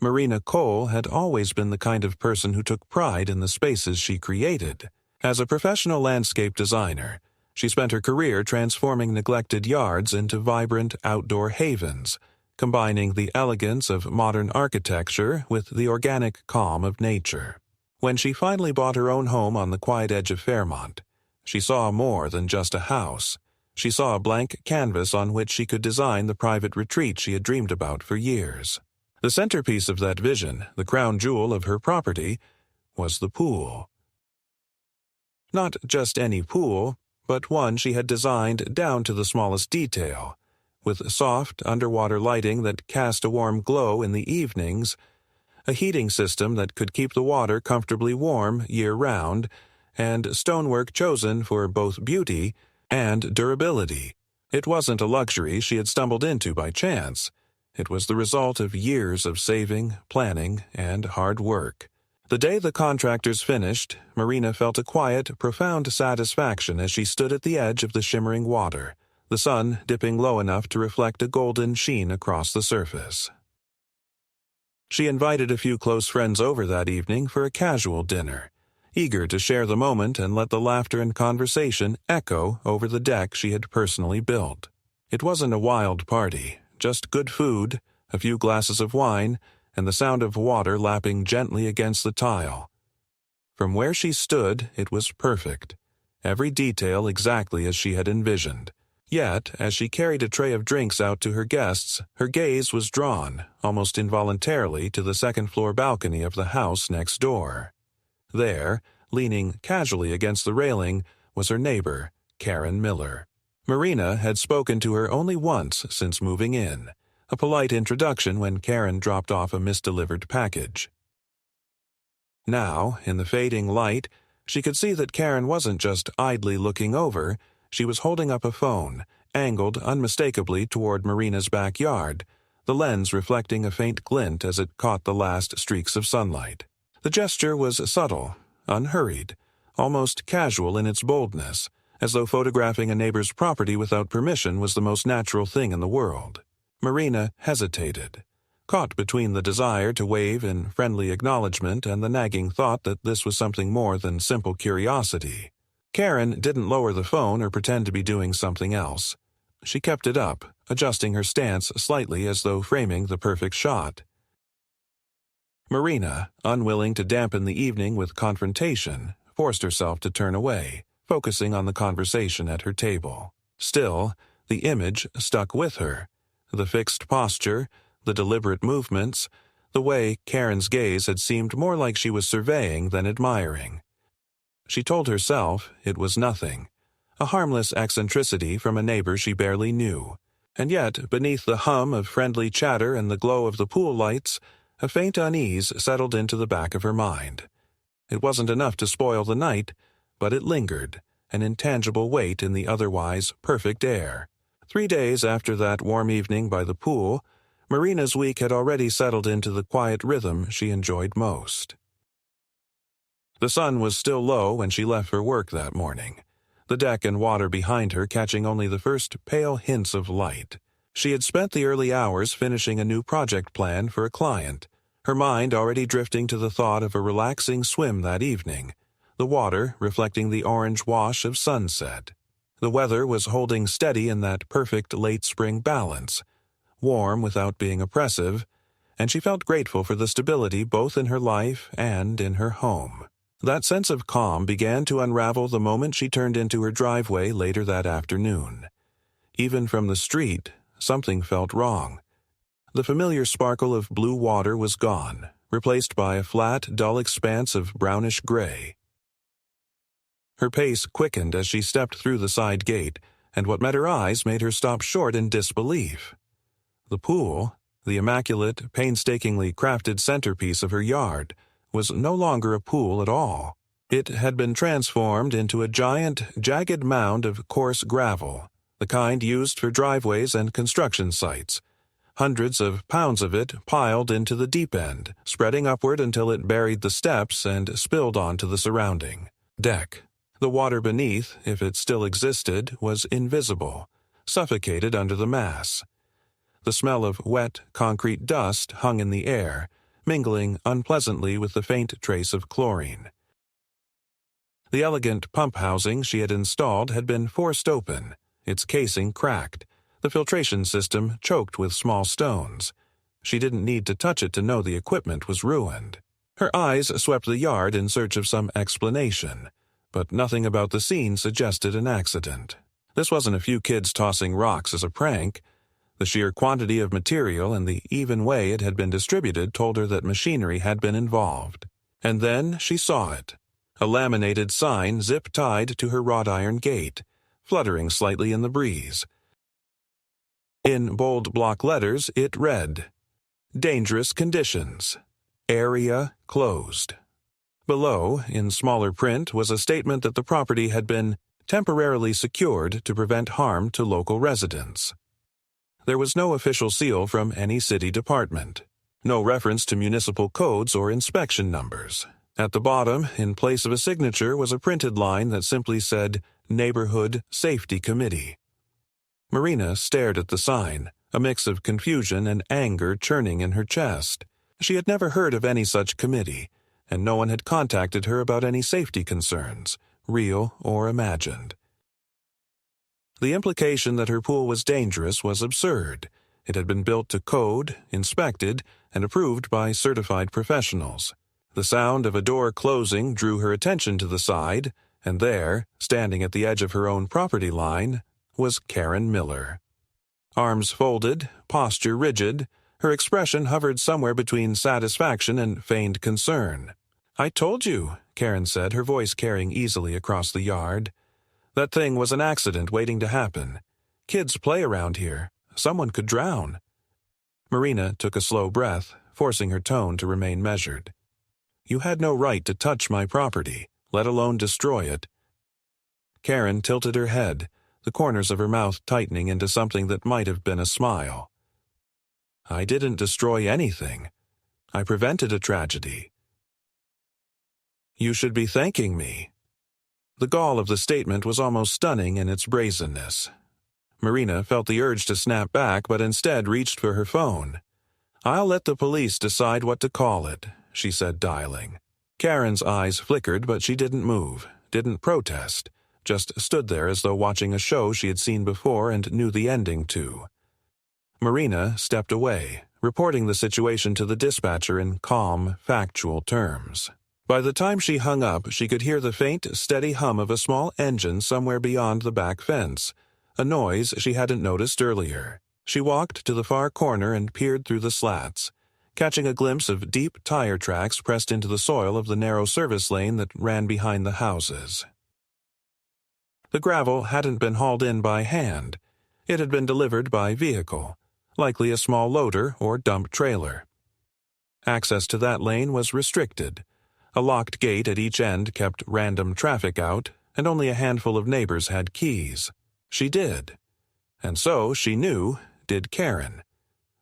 Marina Cole had always been the kind of person who took pride in the spaces she created. As a professional landscape designer, she spent her career transforming neglected yards into vibrant outdoor havens, combining the elegance of modern architecture with the organic calm of nature. When she finally bought her own home on the quiet edge of Fairmont, she saw more than just a house. She saw a blank canvas on which she could design the private retreat she had dreamed about for years. The centerpiece of that vision, the crown jewel of her property, was the pool. Not just any pool, but one she had designed down to the smallest detail, with soft underwater lighting that cast a warm glow in the evenings, a heating system that could keep the water comfortably warm year-round, and stonework chosen for both beauty and durability. It wasn't a luxury she had stumbled into by chance. It was the result of years of saving, planning, and hard work. The day the contractors finished, Marina felt a quiet, profound satisfaction as she stood at the edge of the shimmering water, the sun dipping low enough to reflect a golden sheen across the surface. She invited a few close friends over that evening for a casual dinner, eager to share the moment and let the laughter and conversation echo over the deck she had personally built. It wasn't a wild party, just good food, a few glasses of wine, and the sound of water lapping gently against the tile. From where she stood, it was perfect, every detail exactly as she had envisioned. Yet, as she carried a tray of drinks out to her guests, her gaze was drawn, almost involuntarily, to the second-floor balcony of the house next door. There, leaning casually against the railing, was her neighbor, Karen Miller. Marina had spoken to her only once since moving in, a polite introduction when Karen dropped off a misdelivered package. Now, in the fading light, she could see that Karen wasn't just idly looking over. She was holding up a phone, angled unmistakably toward Marina's backyard, the lens reflecting a faint glint as it caught the last streaks of sunlight. The gesture was subtle, unhurried, almost casual in its boldness, as though photographing a neighbor's property without permission was the most natural thing in the world. Marina hesitated, caught between the desire to wave in friendly acknowledgement and the nagging thought that this was something more than simple curiosity. Karen didn't lower the phone or pretend to be doing something else. She kept it up, adjusting her stance slightly as though framing the perfect shot. Marina, unwilling to dampen the evening with confrontation, forced herself to turn away, focusing on the conversation at her table. Still, the image stuck with her. The fixed posture, the deliberate movements, the way Karen's gaze had seemed more like she was surveying than admiring. She told herself it was nothing, a harmless eccentricity from a neighbor she barely knew. And yet, beneath the hum of friendly chatter and the glow of the pool lights, a faint unease settled into the back of her mind. It wasn't enough to spoil the night, but it lingered, an intangible weight in the otherwise perfect air. 3 days after that warm evening by the pool, Marina's week had already settled into the quiet rhythm she enjoyed most. The sun was still low when she left for work that morning, the deck and water behind her catching only the first pale hints of light. She had spent the early hours finishing a new project plan for a client, her mind already drifting to the thought of a relaxing swim that evening, the water reflecting the orange wash of sunset. The weather was holding steady in that perfect late-spring balance, warm without being oppressive, and she felt grateful for the stability both in her life and in her home. That sense of calm began to unravel the moment she turned into her driveway later that afternoon. Even from the street, something felt wrong. The familiar sparkle of blue water was gone, replaced by a flat, dull expanse of brownish gray. Her pace quickened as she stepped through the side gate, and what met her eyes made her stop short in disbelief. The pool, the immaculate, painstakingly crafted centerpiece of her yard, was no longer a pool at all. It had been transformed into a giant, jagged mound of coarse gravel, the kind used for driveways and construction sites. Hundreds of pounds of it piled into the deep end, spreading upward until it buried the steps and spilled onto the surrounding deck. The water beneath, if it still existed, was invisible, suffocated under the mass. The smell of wet, concrete dust hung in the air, mingling unpleasantly with the faint trace of chlorine. The elegant pump housing she had installed had been forced open, its casing cracked, the filtration system choked with small stones. She didn't need to touch it to know the equipment was ruined. Her eyes swept the yard in search of some explanation, but nothing about the scene suggested an accident. This wasn't a few kids tossing rocks as a prank. The sheer quantity of material and the even way it had been distributed told her that machinery had been involved. And then she saw it. A laminated sign zip-tied to her wrought iron gate, fluttering slightly in the breeze. In bold block letters, it read, "Dangerous conditions. Area closed." Below, in smaller print, was a statement that the property had been temporarily secured to prevent harm to local residents. There was no official seal from any city department, no reference to municipal codes or inspection numbers. At the bottom, in place of a signature, was a printed line that simply said, "Neighborhood Safety Committee." Marina stared at the sign, a mix of confusion and anger churning in her chest. She had never heard of any such committee, and no one had contacted her about any safety concerns, real or imagined. The implication that her pool was dangerous was absurd. It had been built to code, inspected, and approved by certified professionals. The sound of a door closing drew her attention to the side, and there, standing at the edge of her own property line, was Karen Miller. Arms folded, posture rigid, her expression hovered somewhere between satisfaction and feigned concern. "I told you," Karen said, her voice carrying easily across the yard. "That thing was an accident waiting to happen. Kids play around here. Someone could drown." Marina took a slow breath, forcing her tone to remain measured. "You had no right to touch my property, let alone destroy it." Karen tilted her head, the corners of her mouth tightening into something that might have been a smile. "I didn't destroy anything. I prevented a tragedy." "You should be thanking me." The gall of the statement was almost stunning in its brazenness. Marina felt the urge to snap back, but instead reached for her phone. "I'll let the police decide what to call it," she said, dialing. Karen's eyes flickered, but she didn't move, didn't protest, just stood there as though watching a show she had seen before and knew the ending to. Marina stepped away, reporting the situation to the dispatcher in calm, factual terms. By the time she hung up, she could hear the faint, steady hum of a small engine somewhere beyond the back fence, a noise she hadn't noticed earlier. She walked to the far corner and peered through the slats, catching a glimpse of deep tire tracks pressed into the soil of the narrow service lane that ran behind the houses. The gravel hadn't been hauled in by hand. It had been delivered by vehicle, likely a small loader or dump trailer. Access to that lane was restricted. A locked gate at each end kept random traffic out, and only a handful of neighbors had keys. She did. And so, she knew, did Karen.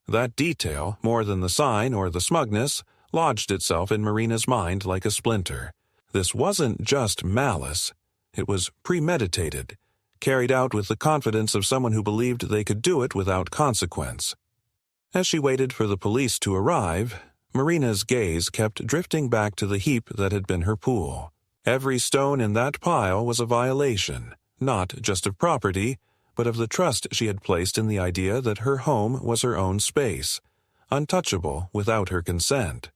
That detail, more than the sign or the smugness, lodged itself in Marina's mind like a splinter. This wasn't just malice. It was premeditated, carried out with the confidence of someone who believed they could do it without consequence. As she waited for the police to arrive, Marina's gaze kept drifting back to the heap that had been her pool. Every stone in that pile was a violation, not just of property, but of the trust she had placed in the idea that her home was her own space, untouchable without her consent.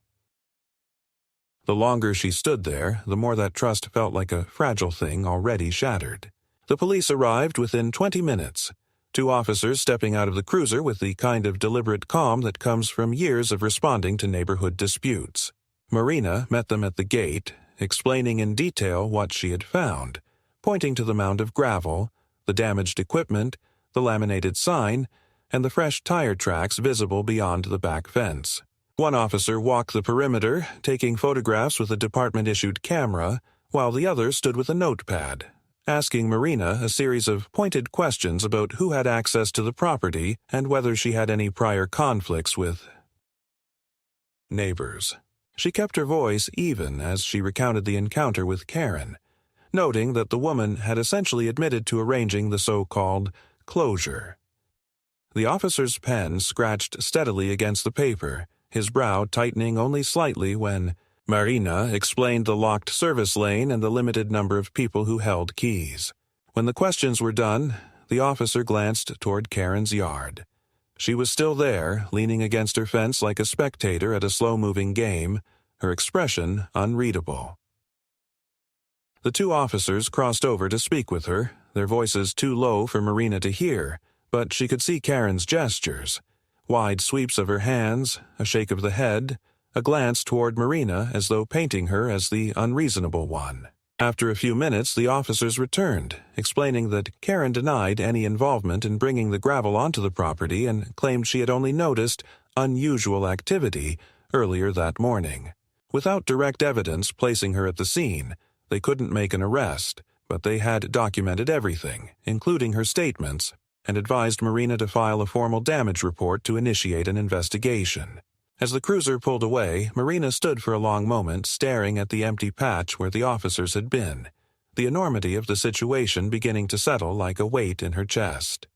The longer she stood there, the more that trust felt like a fragile thing already shattered. The police arrived within 20 minutes, 2 officers stepping out of the cruiser with the kind of deliberate calm that comes from years of responding to neighborhood disputes. Marina met them at the gate, explaining in detail what she had found, pointing to the mound of gravel, the damaged equipment, the laminated sign, and the fresh tire tracks visible beyond the back fence. One officer walked the perimeter, taking photographs with a department-issued camera, while the other stood with a notepad, asking Marina a series of pointed questions about who had access to the property and whether she had any prior conflicts with neighbors. She kept her voice even as she recounted the encounter with Karen, noting that the woman had essentially admitted to arranging the so-called closure. The officer's pen scratched steadily against the paper, his brow tightening only slightly when Marina explained the locked service lane and the limited number of people who held keys. When the questions were done, the officer glanced toward Karen's yard. She was still there, leaning against her fence like a spectator at a slow-moving game, her expression unreadable. The two officers crossed over to speak with her, their voices too low for Marina to hear, but she could see Karen's gestures. Wide sweeps of her hands, a shake of the head, a glance toward Marina as though painting her as the unreasonable one. After a few minutes, the officers returned, explaining that Karen denied any involvement in bringing the gravel onto the property and claimed she had only noticed unusual activity earlier that morning. Without direct evidence placing her at the scene, they couldn't make an arrest, but they had documented everything, including her statements, and advised Marina to file a formal damage report to initiate an investigation. As the cruiser pulled away, Marina stood for a long moment staring at the empty patch where the officers had been, the enormity of the situation beginning to settle like a weight in her chest.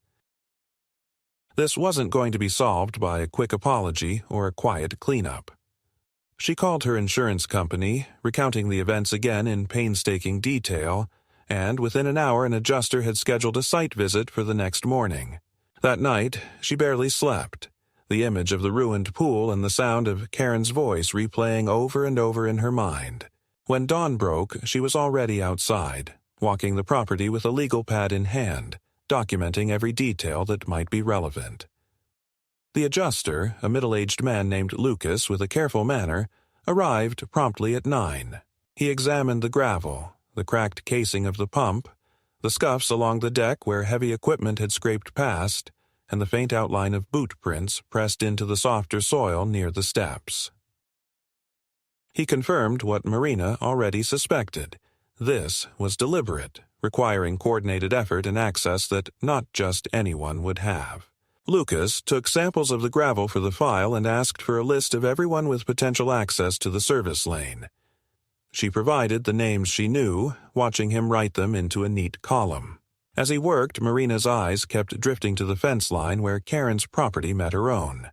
This wasn't going to be solved by a quick apology or a quiet cleanup. She called her insurance company, recounting the events again in painstaking detail, and within an hour an adjuster had scheduled a site visit for the next morning. That night, she barely slept, the image of the ruined pool and the sound of Karen's voice replaying over and over in her mind. When dawn broke, she was already outside, walking the property with a legal pad in hand, documenting every detail that might be relevant. The adjuster, a middle-aged man named Lucas with a careful manner, arrived promptly at 9. He examined the gravel, the cracked casing of the pump, the scuffs along the deck where heavy equipment had scraped past, and the faint outline of boot prints pressed into the softer soil near the steps. He confirmed what Marina already suspected. This was deliberate, requiring coordinated effort and access that not just anyone would have. Lucas took samples of the gravel for the file and asked for a list of everyone with potential access to the service lane. She provided the names she knew, watching him write them into a neat column. As he worked, Marina's eyes kept drifting to the fence line where Karen's property met her own.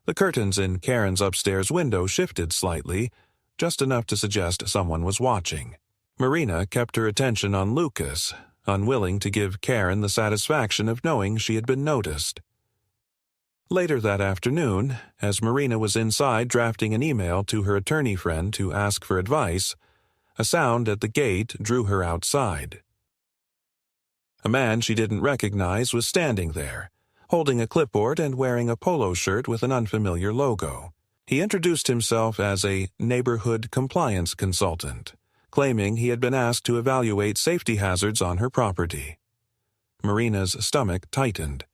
The curtains in Karen's upstairs window shifted slightly, just enough to suggest someone was watching. Marina kept her attention on Lucas, unwilling to give Karen the satisfaction of knowing she had been noticed. Later that afternoon, as Marina was inside drafting an email to her attorney friend to ask for advice, a sound at the gate drew her outside. A man she didn't recognize was standing there, holding a clipboard and wearing a polo shirt with an unfamiliar logo. He introduced himself as a neighborhood compliance consultant, claiming he had been asked to evaluate safety hazards on her property. Marina's stomach tightened.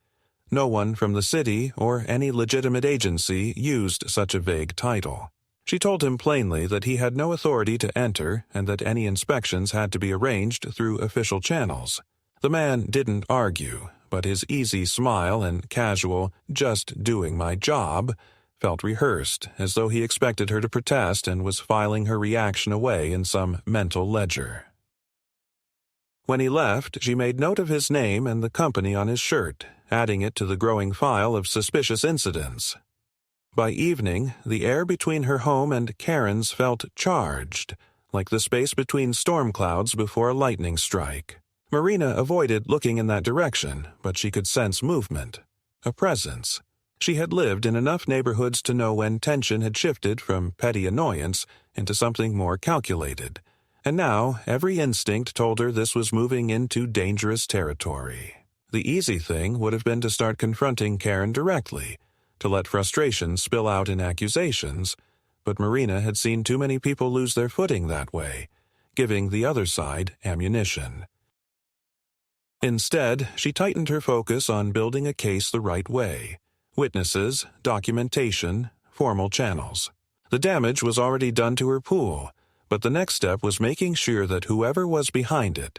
No one from the city or any legitimate agency used such a vague title. She told him plainly that he had no authority to enter and that any inspections had to be arranged through official channels. The man didn't argue, but his easy smile and casual, "just doing my job," felt rehearsed, as though he expected her to protest and was filing her reaction away in some mental ledger. When he left, she made note of his name and the company on his shirt, adding it to the growing file of suspicious incidents. By evening, the air between her home and Karen's felt charged, like the space between storm clouds before a lightning strike. Marina avoided looking in that direction, but she could sense movement, a presence. She had lived in enough neighborhoods to know when tension had shifted from petty annoyance into something more calculated, and now every instinct told her this was moving into dangerous territory. The easy thing would have been to start confronting Karen directly, to let frustration spill out in accusations, but Marina had seen too many people lose their footing that way, giving the other side ammunition. Instead, she tightened her focus on building a case the right way. Witnesses, documentation, formal channels. The damage was already done to her pool, but the next step was making sure that whoever was behind it,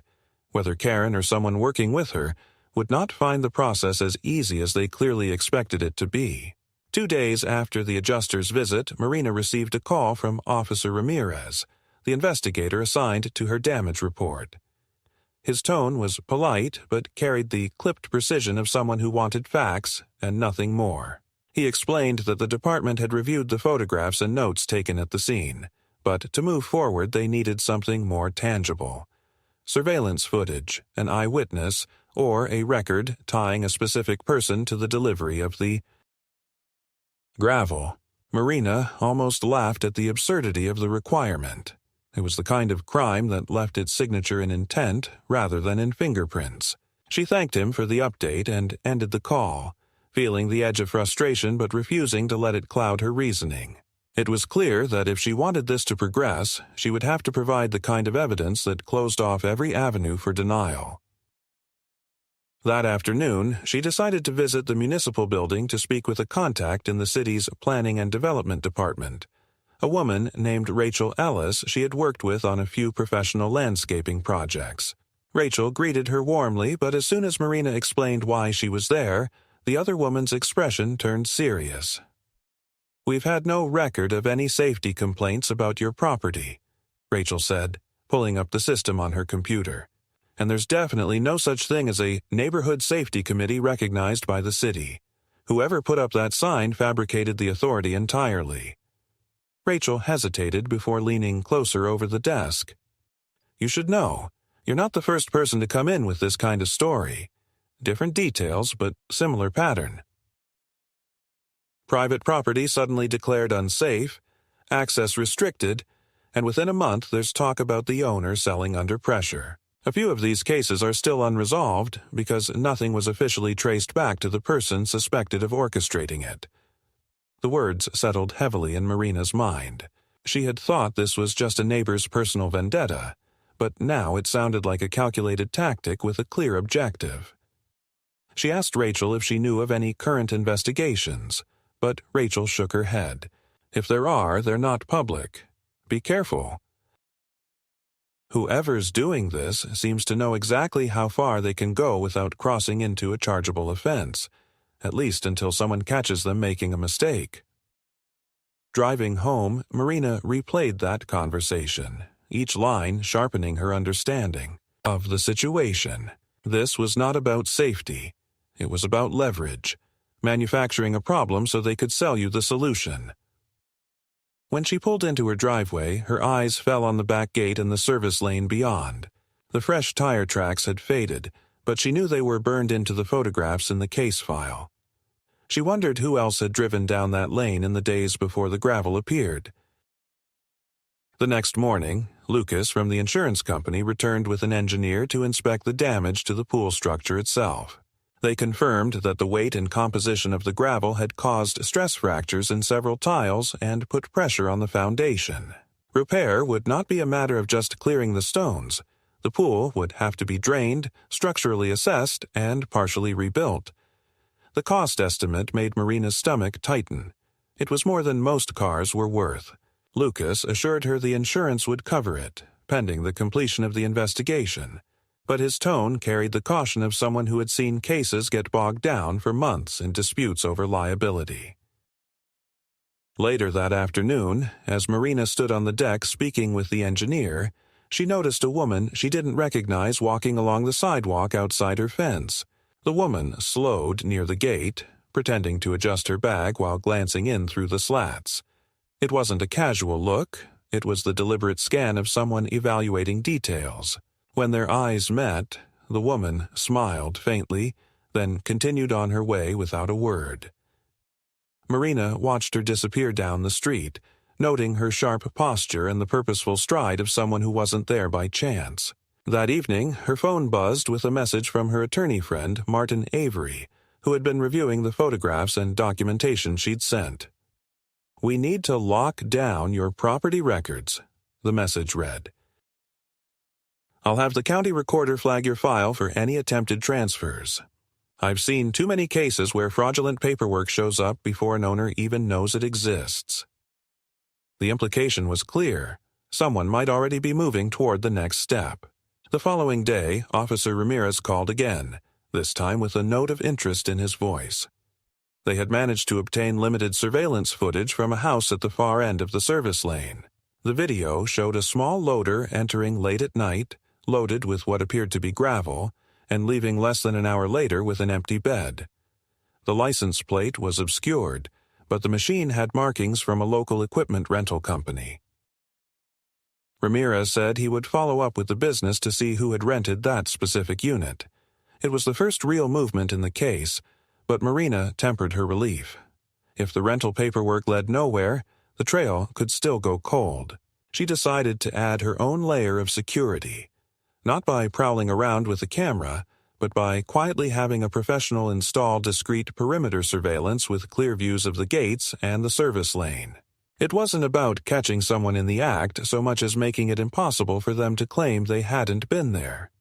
whether Karen or someone working with her, would not find the process as easy as they clearly expected it to be. 2 days after the adjuster's visit, Marina received a call from Officer Ramirez, the investigator assigned to her damage report. His tone was polite, but carried the clipped precision of someone who wanted facts and nothing more. He explained that the department had reviewed the photographs and notes taken at the scene, but to move forward they needed something more tangible. Surveillance footage, an eyewitness, or a record tying a specific person to the delivery of the gravel. Marina almost laughed at the absurdity of the requirement. It was the kind of crime that left its signature in intent rather than in fingerprints. She thanked him for the update and ended the call, feeling the edge of frustration but refusing to let it cloud her reasoning. It was clear that if she wanted this to progress, she would have to provide the kind of evidence that closed off every avenue for denial. That afternoon, she decided to visit the municipal building to speak with a contact in the city's Planning and Development Department, a woman named Rachel Ellis she had worked with on a few professional landscaping projects. Rachel greeted her warmly, but as soon as Marina explained why she was there, the other woman's expression turned serious. "We've had no record of any safety complaints about your property," Rachel said, pulling up the system on her computer. "And there's definitely no such thing as a neighborhood safety committee recognized by the city. Whoever put up that sign fabricated the authority entirely." Rachel hesitated before leaning closer over the desk. "You should know. You're not the first person to come in with this kind of story. Different details, but similar pattern. Private property suddenly declared unsafe, access restricted, and within a month there's talk about the owner selling under pressure. A few of these cases are still unresolved because nothing was officially traced back to the person suspected of orchestrating it." The words settled heavily in Marina's mind. She had thought this was just a neighbor's personal vendetta, but now it sounded like a calculated tactic with a clear objective. She asked Rachel if she knew of any current investigations, but Rachel shook her head. "If there are, they're not public. Be careful. Whoever's doing this seems to know exactly how far they can go without crossing into a chargeable offense, at least until someone catches them making a mistake." Driving home, Marina replayed that conversation, each line sharpening her understanding of the situation. This was not about safety. It was about leverage, manufacturing a problem so they could sell you the solution. When she pulled into her driveway, her eyes fell on the back gate and the service lane beyond. The fresh tire tracks had faded, but she knew they were burned into the photographs in the case file. She wondered who else had driven down that lane in the days before the gravel appeared. The next morning, Lucas from the insurance company returned with an engineer to inspect the damage to the pool structure itself. They confirmed that the weight and composition of the gravel had caused stress fractures in several tiles and put pressure on the foundation. Repair would not be a matter of just clearing the stones. The pool would have to be drained, structurally assessed, and partially rebuilt. The cost estimate made Marina's stomach tighten. It was more than most cars were worth. Lucas assured her the insurance would cover it, pending the completion of the investigation. But his tone carried the caution of someone who had seen cases get bogged down for months in disputes over liability. Later that afternoon, as Marina stood on the deck speaking with the engineer, she noticed a woman she didn't recognize walking along the sidewalk outside her fence. The woman slowed near the gate, pretending to adjust her bag while glancing in through the slats. It wasn't a casual look, it was the deliberate scan of someone evaluating details. When their eyes met, the woman smiled faintly, then continued on her way without a word. Marina watched her disappear down the street, noting her sharp posture and the purposeful stride of someone who wasn't there by chance. That evening, her phone buzzed with a message from her attorney friend, Martin Avery, who had been reviewing the photographs and documentation she'd sent. "We need to lock down your property records," the message read. "I'll have the county recorder flag your file for any attempted transfers. I've seen too many cases where fraudulent paperwork shows up before an owner even knows it exists." The implication was clear. Someone might already be moving toward the next step. The following day, Officer Ramirez called again, this time with a note of interest in his voice. They had managed to obtain limited surveillance footage from a house at the far end of the service lane. The video showed a small loader entering late at night, loaded with what appeared to be gravel, and leaving less than an hour later with an empty bed. The license plate was obscured, but the machine had markings from a local equipment rental company. Ramirez said he would follow up with the business to see who had rented that specific unit. It was the first real movement in the case, but Marina tempered her relief. If the rental paperwork led nowhere, the trail could still go cold. She decided to add her own layer of security, not by prowling around with a camera, but by quietly having a professional install discreet perimeter surveillance with clear views of the gates and the service lane. It wasn't about catching someone in the act so much as making it impossible for them to claim they hadn't been there.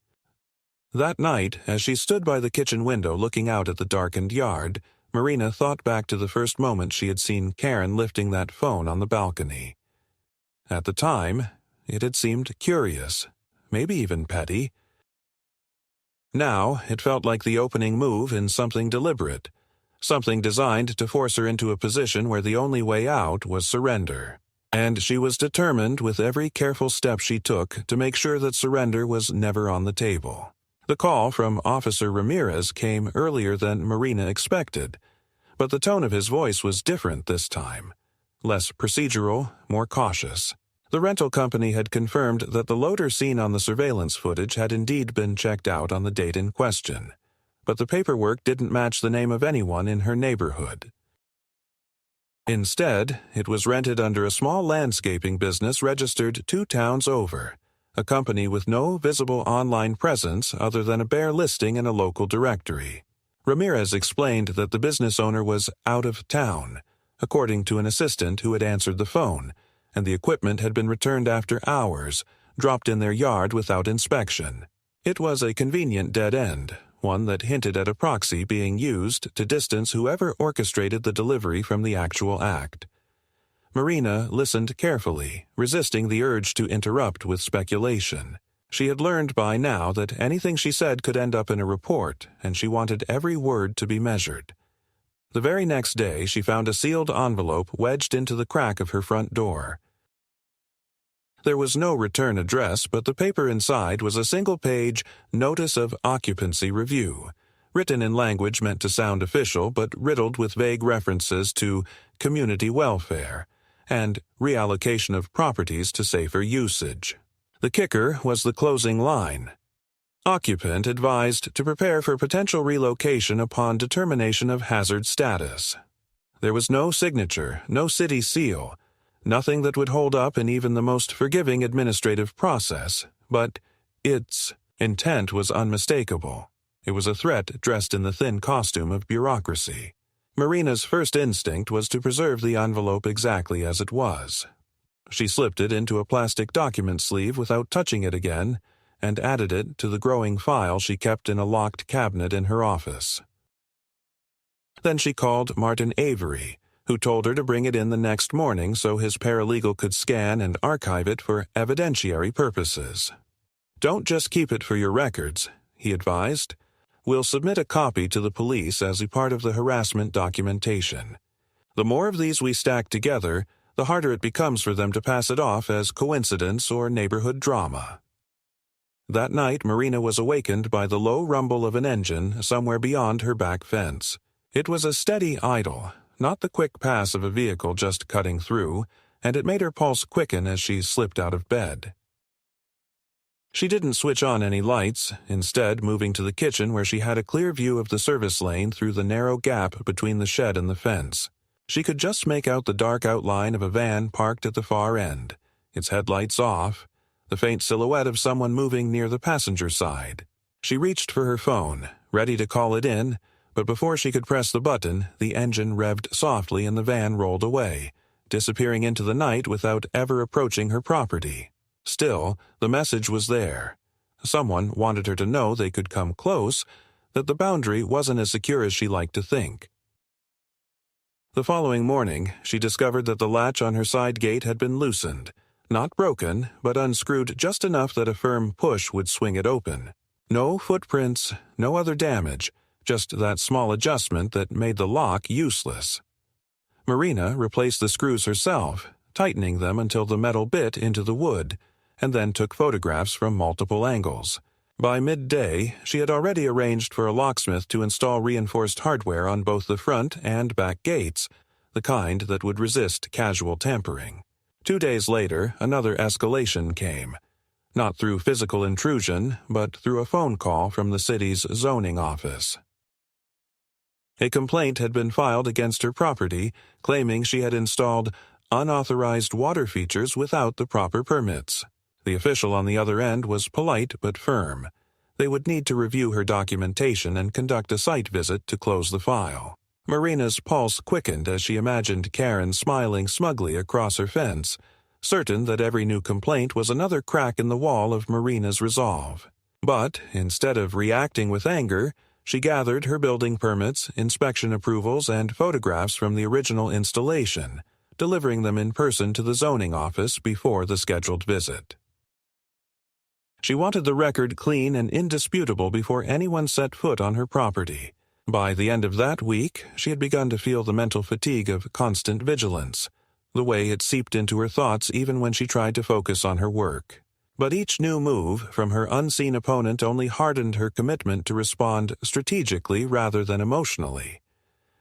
That night, as she stood by the kitchen window looking out at the darkened yard, Marina thought back to the first moment she had seen Karen lifting that phone on the balcony. At the time, it had seemed curious, maybe even petty. Now, it felt like the opening move in something deliberate, something designed to force her into a position where the only way out was surrender. And she was determined with every careful step she took to make sure that surrender was never on the table. The call from Officer Ramirez came earlier than Marina expected, but the tone of his voice was different this time. Less procedural, more cautious. The rental company had confirmed that the loader seen on the surveillance footage had indeed been checked out on the date in question, but the paperwork didn't match the name of anyone in her neighborhood. Instead, it was rented under a small landscaping business registered 2 towns over, a company with no visible online presence other than a bare listing in a local directory. Ramirez explained that the business owner was out of town, according to an assistant who had answered the phone, and the equipment had been returned after hours, dropped in their yard without inspection. It was a convenient dead end, one that hinted at a proxy being used to distance whoever orchestrated the delivery from the actual act. Marina listened carefully, resisting the urge to interrupt with speculation. She had learned by now that anything she said could end up in a report, and she wanted every word to be measured. The very next day, she found a sealed envelope wedged into the crack of her front door. There was no return address, but the paper inside was a single-page Notice of Occupancy Review, written in language meant to sound official but riddled with vague references to community welfare and reallocation of properties to safer usage. The kicker was the closing line. Occupant advised to prepare for potential relocation upon determination of hazard status. There was no signature, no city seal, nothing that would hold up in even the most forgiving administrative process, but its intent was unmistakable. It was a threat dressed in the thin costume of bureaucracy. Marina's first instinct was to preserve the envelope exactly as it was. She slipped it into a plastic document sleeve without touching it again, and added it to the growing file she kept in a locked cabinet in her office. Then she called Martin Avery, who told her to bring it in the next morning so his paralegal could scan and archive it for evidentiary purposes. "Don't just keep it for your records," he advised. "We'll submit a copy to the police as a part of the harassment documentation. The more of these we stack together, the harder it becomes for them to pass it off as coincidence or neighborhood drama." That night, Marina was awakened by the low rumble of an engine somewhere beyond her back fence. It was a steady idle, not the quick pass of a vehicle just cutting through, and it made her pulse quicken as she slipped out of bed. She didn't switch on any lights, instead moving to the kitchen where she had a clear view of the service lane through the narrow gap between the shed and the fence. She could just make out the dark outline of a van parked at the far end, its headlights off, the faint silhouette of someone moving near the passenger side. She reached for her phone, ready to call it in, but before she could press the button, the engine revved softly and the van rolled away, disappearing into the night without ever approaching her property. Still, the message was there. Someone wanted her to know they could come close, that the boundary wasn't as secure as she liked to think. The following morning, she discovered that the latch on her side gate had been loosened, not broken, but unscrewed just enough that a firm push would swing it open. No footprints, no other damage, just that small adjustment that made the lock useless. Marina replaced the screws herself, tightening them until the metal bit into the wood, and then took photographs from multiple angles. By midday, she had already arranged for a locksmith to install reinforced hardware on both the front and back gates, the kind that would resist casual tampering. 2 days later, another escalation came. Not through physical intrusion, but through a phone call from the city's zoning office. A complaint had been filed against her property, claiming she had installed unauthorized water features without the proper permits. The official on the other end was polite but firm. They would need to review her documentation and conduct a site visit to close the file. Marina's pulse quickened as she imagined Karen smiling smugly across her fence, certain that every new complaint was another crack in the wall of Marina's resolve. But, instead of reacting with anger, she gathered her building permits, inspection approvals, and photographs from the original installation, delivering them in person to the zoning office before the scheduled visit. She wanted the record clean and indisputable before anyone set foot on her property. By the end of that week, she had begun to feel the mental fatigue of constant vigilance, the way it seeped into her thoughts even when she tried to focus on her work. But each new move from her unseen opponent only hardened her commitment to respond strategically rather than emotionally.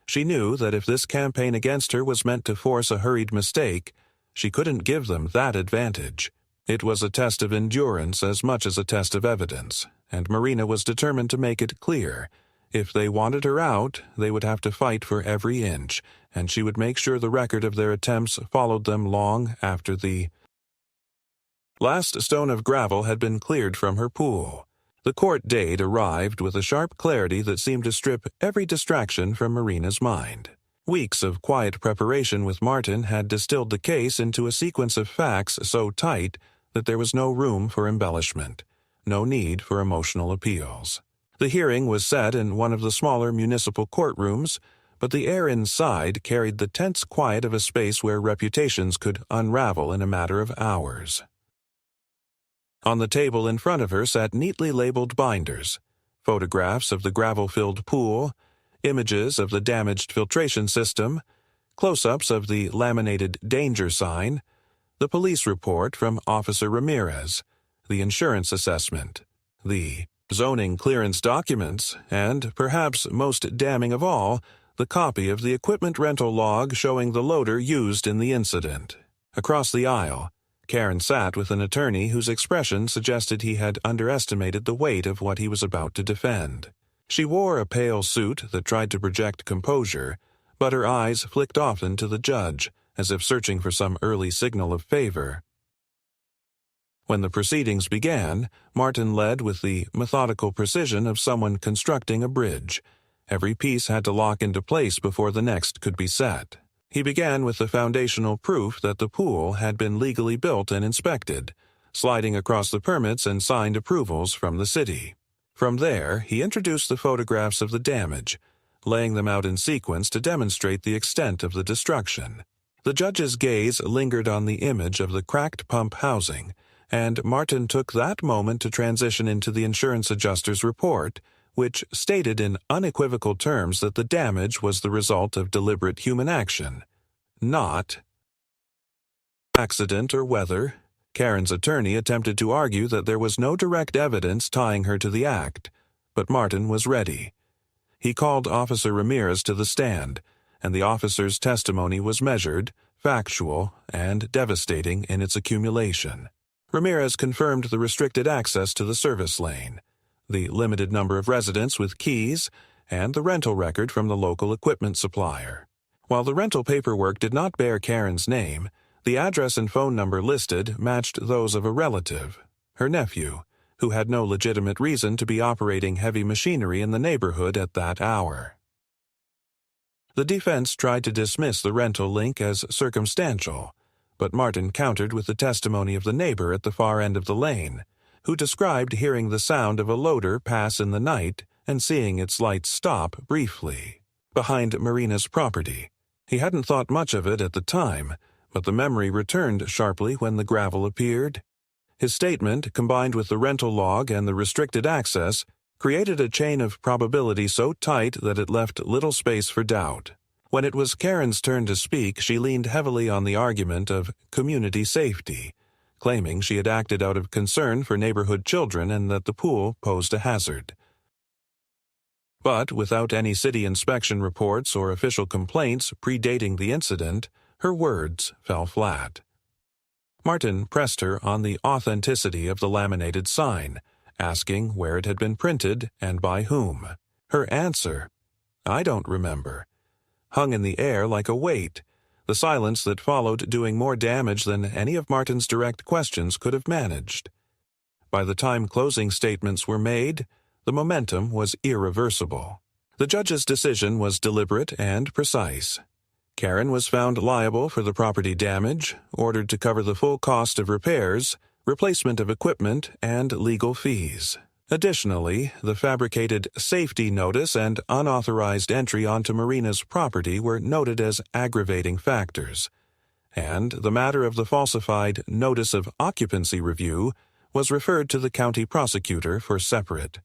She knew that if this campaign against her was meant to force a hurried mistake, she couldn't give them that advantage. It was a test of endurance as much as a test of evidence, and Marina was determined to make it clear. If they wanted her out, they would have to fight for every inch, and she would make sure the record of their attempts followed them long after the last stone of gravel had been cleared from her pool. The court date arrived with a sharp clarity that seemed to strip every distraction from Marina's mind. Weeks of quiet preparation with Martin had distilled the case into a sequence of facts so tight that there was no room for embellishment, no need for emotional appeals. The hearing was set in one of the smaller municipal courtrooms, but the air inside carried the tense quiet of a space where reputations could unravel in a matter of hours. On the table in front of her sat neatly labeled binders, photographs of the gravel-filled pool, images of the damaged filtration system, close-ups of the laminated danger sign, the police report from Officer Ramirez, the insurance assessment, the zoning clearance documents, and, perhaps most damning of all, the copy of the equipment rental log showing the loader used in the incident. Across the aisle, Karen sat with an attorney whose expression suggested he had underestimated the weight of what he was about to defend. She wore a pale suit that tried to project composure, but her eyes flicked often to the judge, as if searching for some early signal of favor. When the proceedings began, Martin led with the methodical precision of someone constructing a bridge. Every piece had to lock into place before the next could be set. He began with the foundational proof that the pool had been legally built and inspected, sliding across the permits and signed approvals from the city. From there, he introduced the photographs of the damage, laying them out in sequence to demonstrate the extent of the destruction. The judge's gaze lingered on the image of the cracked pump housing, and Martin took that moment to transition into the insurance adjuster's report, which stated in unequivocal terms that the damage was the result of deliberate human action, not accident or weather. Karen's attorney attempted to argue that there was no direct evidence tying her to the act, but Martin was ready. He called Officer Ramirez to the stand, and the officer's testimony was measured, factual, and devastating in its accumulation. Ramirez confirmed the restricted access to the service lane, the limited number of residents with keys, and the rental record from the local equipment supplier. While the rental paperwork did not bear Karen's name, the address and phone number listed matched those of a relative, her nephew, who had no legitimate reason to be operating heavy machinery in the neighborhood at that hour. The defense tried to dismiss the rental link as circumstantial, but Martin countered with the testimony of the neighbor at the far end of the lane, who described hearing the sound of a loader pass in the night and seeing its lights stop briefly behind Marina's property. He hadn't thought much of it at the time, but the memory returned sharply when the gravel appeared. His statement, combined with the rental log and the restricted access, created a chain of probability so tight that it left little space for doubt. When it was Karen's turn to speak, she leaned heavily on the argument of community safety, claiming she had acted out of concern for neighborhood children and that the pool posed a hazard. But without any city inspection reports or official complaints predating the incident, her words fell flat. Martin pressed her on the authenticity of the laminated sign, asking where it had been printed and by whom. Her answer, "I don't remember," hung in the air like a weight, the silence that followed doing more damage than any of Martin's direct questions could have managed. By the time closing statements were made, the momentum was irreversible. The judge's decision was deliberate and precise. Karen was found liable for the property damage, ordered to cover the full cost of repairs, replacement of equipment, and legal fees. Additionally, the fabricated safety notice and unauthorized entry onto Marina's property were noted as aggravating factors, and the matter of the falsified notice of occupancy review was referred to the county prosecutor for separate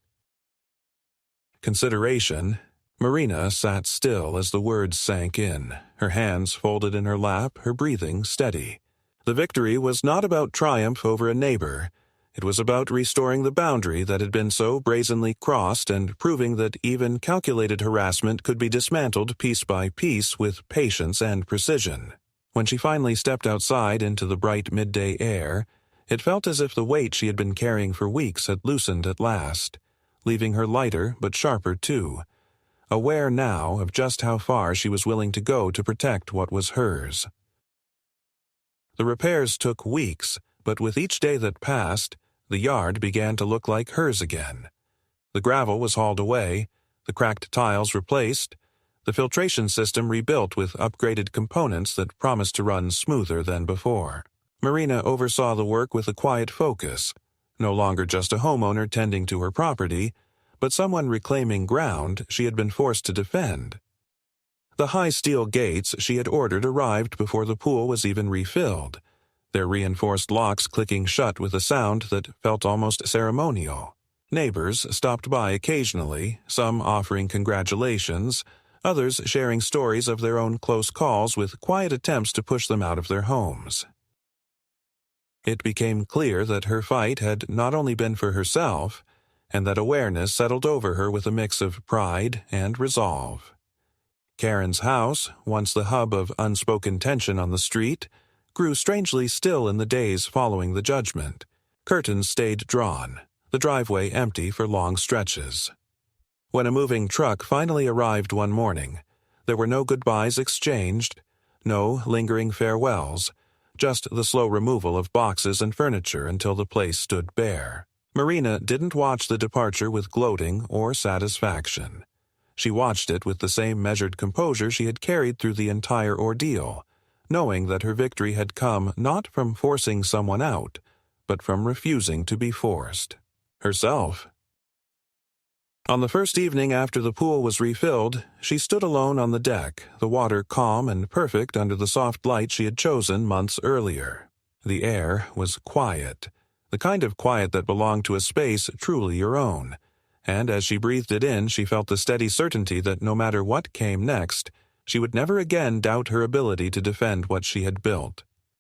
consideration. Marina sat still as the words sank in, her hands folded in her lap, her breathing steady. The victory was not about triumph over a neighbor. It was about restoring the boundary that had been so brazenly crossed and proving that even calculated harassment could be dismantled piece by piece with patience and precision. When she finally stepped outside into the bright midday air, it felt as if the weight she had been carrying for weeks had loosened at last, leaving her lighter but sharper too, aware now of just how far she was willing to go to protect what was hers. The repairs took weeks, but with each day that passed, the yard began to look like hers again. The gravel was hauled away, the cracked tiles replaced, the filtration system rebuilt with upgraded components that promised to run smoother than before. Marina oversaw the work with a quiet focus, no longer just a homeowner tending to her property, but someone reclaiming ground she had been forced to defend. The high steel gates she had ordered arrived before the pool was even refilled, their reinforced locks clicking shut with a sound that felt almost ceremonial. Neighbors stopped by occasionally, some offering congratulations, others sharing stories of their own close calls with quiet attempts to push them out of their homes. It became clear that her fight had not only been for herself, and that awareness settled over her with a mix of pride and resolve. Karen's house, once the hub of unspoken tension on the street, grew strangely still in the days following the judgment. Curtains stayed drawn, the driveway empty for long stretches. When a moving truck finally arrived one morning, there were no goodbyes exchanged, no lingering farewells, just the slow removal of boxes and furniture until the place stood bare. Marina didn't watch the departure with gloating or satisfaction. She watched it with the same measured composure she had carried through the entire ordeal, knowing that her victory had come not from forcing someone out, but from refusing to be forced. Herself. On the first evening after the pool was refilled, she stood alone on the deck, the water calm and perfect under the soft light she had chosen months earlier. The air was quiet, the kind of quiet that belonged to a space truly your own, and as she breathed it in, she felt the steady certainty that no matter what came next, she would never again doubt her ability to defend what she had built.